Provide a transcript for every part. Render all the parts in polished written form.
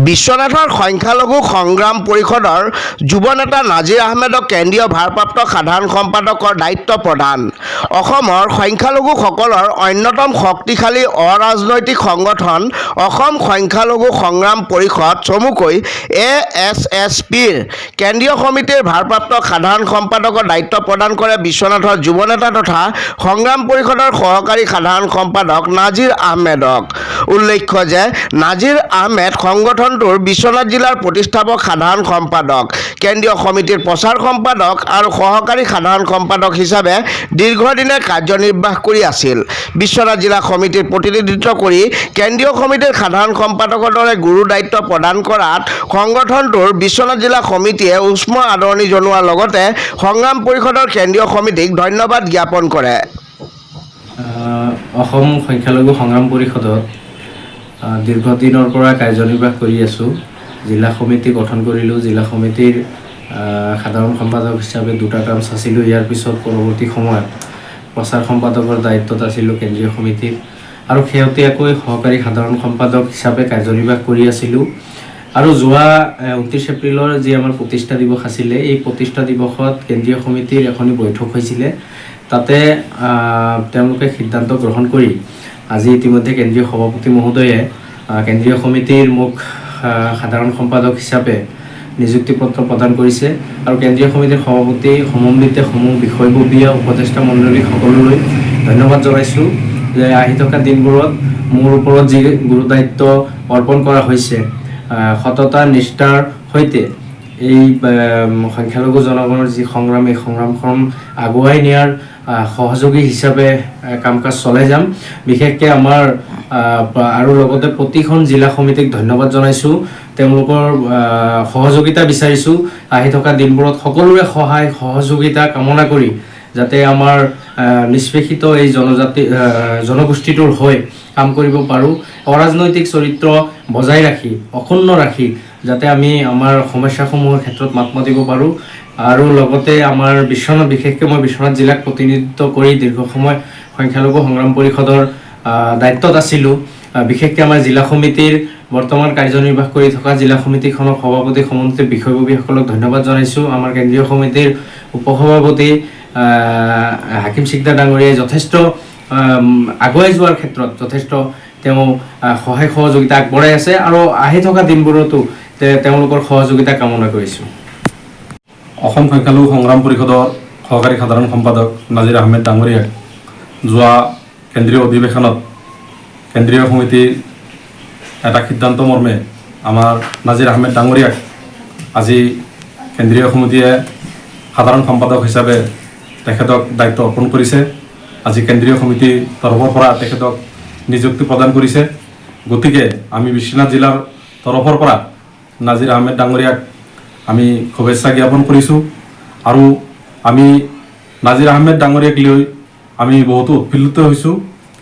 বিশ্বনাথৰ সংখ্যালঘু সংগ্ৰাম পৰিষদৰ যুৱ নেতা নাজিৰ আহমেদক কেন্দ্ৰীয় ভাৰপ্ৰাপ্ত সাধাৰণ সম্পাদকৰ দায়িত্ব প্ৰদান। অসমৰ সংখ্যালঘুসকলৰ অন্যতম শক্তিশালী অৰাজনৈতিক সংগঠন অসম সংখ্যালঘু সংগ্ৰাম পৰিষদ চমুকৈ ASSPৰ কেন্দ্ৰীয় সমিতিৰ ভাৰপ্ৰাপ্ত সাধাৰণ সম্পাদকৰ দায়িত্ব প্ৰদান কৰে বিশ্বনাথৰ যুৱ নেতা তথা সংগ্ৰাম পৰিষদৰ সহকাৰী সাধাৰণ সম্পাদক নাজিৰ আহমেদক। উল্লেখ্য যে নাজিৰ আহমেদ সংগঠনটোৰ বিশ্বনাথ জিলাৰ প্ৰতিষ্ঠাপক সাধাৰণ সম্পাদক, কেন্দ্ৰীয় সমিতিৰ প্ৰচাৰ সম্পাদক আৰু সহকাৰী সাধাৰণ সম্পাদক হিচাপে দীৰ্ঘদিনে কাৰ্যনিৰ্বাহ কৰি আছিল। বিশ্বনাথ জিলা সমিতিৰ প্ৰতিনিধিত্ব কৰি কেন্দ্ৰীয় সমিতিৰ সাধাৰণ সম্পাদকৰ দৰে গুৰু দায়িত্ব প্ৰদান কৰাত সংগঠনটোৰ বিশ্বনাথ জিলা সমিতিয়ে উষ্ম আদৰণি জনোৱাৰ লগতে সংগ্ৰাম পৰিষদৰ কেন্দ্ৰীয় সমিতিক ধন্যবাদ জ্ঞাপন কৰে। অসম সংখ্যালঘু সংগ্ৰাম পৰিষদত দীৰ্ঘদিনৰ পৰা কাৰ্যনিৰ্বাহ কৰি আছোঁ। জিলা সমিতি গঠন কৰিলোঁ। জিলা সমিতিৰ সাধাৰণ সম্পাদক হিচাপে 2টা টাৰ্ম আছিলোঁ। ইয়াৰ পিছত পৰৱৰ্তী সময়ত প্ৰচাৰ সম্পাদকৰ দায়িত্বত আছিলোঁ কেন্দ্ৰীয় সমিতিৰ, আৰু শেহতীয়াকৈ সহকাৰী সাধাৰণ সম্পাদক হিচাপে কাৰ্যনিৰ্বাহ কৰি আছিলোঁ। আৰু যোৱা 29 এপ্ৰিলৰ যি আমাৰ প্ৰতিষ্ঠা দিৱস আছিলে, এই প্ৰতিষ্ঠা দিৱসত কেন্দ্ৰীয় সমিতিৰ এখনি বৈঠক হৈছিলে। তাতে তেওঁলোকে সিদ্ধান্ত গ্ৰহণ কৰি আজি ইতিমধ্যে কেন্দ্ৰীয় সভাপতি মহোদয়ে কেন্দ্ৰীয় সমিতিৰ মোক সাধাৰণ সম্পাদক হিচাপে নিযুক্তি পত্ৰ প্ৰদান কৰিছে। আৰু কেন্দ্ৰীয় সমিতিৰ সভাপতি সমন্বিতে সমূহ বিষয়ববীয়া উপদেষ্টা মণ্ডলী সকলোলৈ ধন্যবাদ জনাইছোঁ যে আহি থকা দিনবোৰত মোৰ ওপৰত যি গুৰু দায়িত্ব অৰ্পণ কৰা হৈছে, সততা নিষ্ঠাৰ সৈতে এই সংখ্যালঘু জনগণৰ যি সংগ্ৰাম, এই সংগ্ৰামখন আগুৱাই নিয়াৰ সহযোগী হিচাপে কাম কাজ চলাই যাম। বিশেষকৈ আমাৰ আৰু লগতে প্ৰতিখন জিলা সমিতিক ধন্যবাদ জনাইছোঁ। তেওঁলোকৰ সহযোগিতা বিচাৰিছোঁ। আহি থকা দিনবোৰত সকলোৰে সহায় সহযোগিতা কামনা কৰি যাতে আমাৰ নিষ্পেষিত এই জনগোষ্ঠীটোৰ হৈ কাম কৰিব পাৰোঁ, অৰাজনৈতিক চৰিত্ৰ বজাই ৰাখি অক্ষুণ্ণ ৰাখি যাতে আমি আমাৰ সমস্যাসমূহৰ ক্ষেত্ৰত মাত মাতিব পাৰোঁ। আৰু লগতে আমাৰ বিশেষকৈ মই বিশ্বনাথ জিলাক প্ৰতিনিধিত্ব কৰি দীৰ্ঘ সময় সংখ্যালঘু সংগ্ৰাম পৰিষদৰ দায়িত্বত আছিলোঁ। বিশেষকৈ আমাৰ জিলা সমিতিৰ বৰ্তমান কাৰ্যনিৰ্বাহ কৰি থকা জিলা সমিতিখনৰ সভাপতি সমন্বিত বিষয়ববীসকলক ধন্যবাদ জনাইছোঁ। আমাৰ কেন্দ্ৰীয় সমিতিৰ উপসভাপতি হাকিম সিকদাৰ ডাঙৰীয়াই যথেষ্ট আগুৱাই যোৱাৰ ক্ষেত্ৰত যথেষ্ট তেওঁ সহায় সহযোগিতা আগবঢ়াই আছে, আৰু আহি থকা দিনবোৰতো তেওঁলোকৰ সহযোগিতা কামনা কৰিছোঁ। অসম সংখ্যালঘু সংগ্ৰাম পৰিষদৰ সহকাৰী সাধাৰণ সম্পাদক নাজিৰ আহমেদ ডাঙৰীয়াক যোৱা কেন্দ্ৰীয় অধিৱেশনত কেন্দ্ৰীয় সমিতিৰ এটা সিদ্ধান্ত মৰ্মে আমাৰ নাজিৰ আহমেদ ডাঙৰীয়াক আজি কেন্দ্ৰীয় সমিতিয়ে সাধাৰণ সম্পাদক হিচাপে তেখেতক দায়িত্ব অৰ্পণ কৰিছে। আজি কেন্দ্ৰীয় সমিতিৰ তৰফৰ পৰা তেখেতক নিযুক্তি প্ৰদান কৰিছে। গতিকে আমি বিশ্বনাথ জিলাৰ তৰফৰ পৰা নাজিৰ আহমেদ ডাঙৰীয়াক আমি শুভেচ্ছা জ্ঞাপন কৰিছোঁ। আৰু আমি নাজিৰ আহমেদ ডাঙৰীয়াক লৈ আমি বহুতো উৎফুল্লিত হৈছোঁ,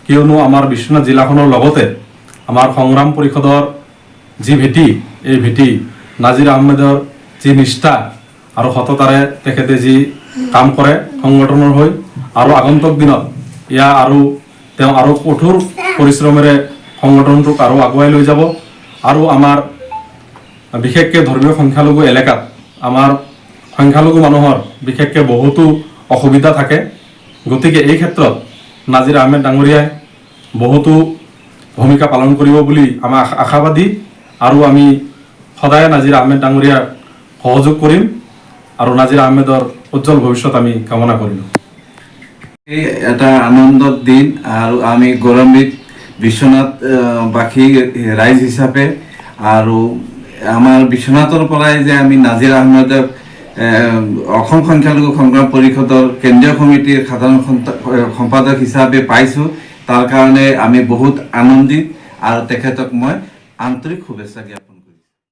কিয়নো আমাৰ বিশ্বনাথ জিলাখনৰ লগতে আমাৰ সংগ্ৰাম পৰিষদৰ যি ভেটি, এই ভেটি নাজিৰ আহমেদৰ যি নিষ্ঠা আৰু সততাৰে তেখেতে যি কাম কৰে সংগঠনৰ হৈ, আৰু আগন্তুক দিনত তেওঁ আৰু কঠোৰ পৰিশ্ৰমেৰে সংগঠনটোক আৰু আগুৱাই লৈ যাব। আৰু আমাৰ বিশেষকৈ ধৰ্মীয় সংখ্যালঘু এলেকাত আমাৰ সংখ্যালঘু মানুহৰ বিশেষকৈ বহুতো অসুবিধা থাকে। গতিকে এই ক্ষেত্ৰত নাজিৰ আহমেদ ডাঙৰীয়াই বহুতো ভূমিকা পালন কৰিব বুলি আমাৰ আশাবাদী, আৰু আমি সদায় নাজিৰ আহমেদ ডাঙৰীয়াক সহযোগ কৰিম, আৰু নাজিৰ আহমেদৰ উজ্জ্বল ভৱিষ্যত আমি কামনা কৰিলোঁ। এটা আনন্দৰ দিন, আৰু আমি গৌৰৱান্বিত বিশ্বনাথবাসী ৰাইজ হিচাপে, আৰু আমাৰ বিশ্বনাথৰ পৰাই যে আমি নাজিৰ আহমেদক অসম সংখ্যালঘু সংগ্ৰাম পৰিষদৰ কেন্দ্ৰীয় সমিতিৰ সাধাৰণ সম্পাদক হিচাপে পাইছোঁ, তাৰ কাৰণে আমি বহুত আনন্দিত, আৰু তেখেতক মই আন্তৰিক শুভেচ্ছা জ্ঞাপন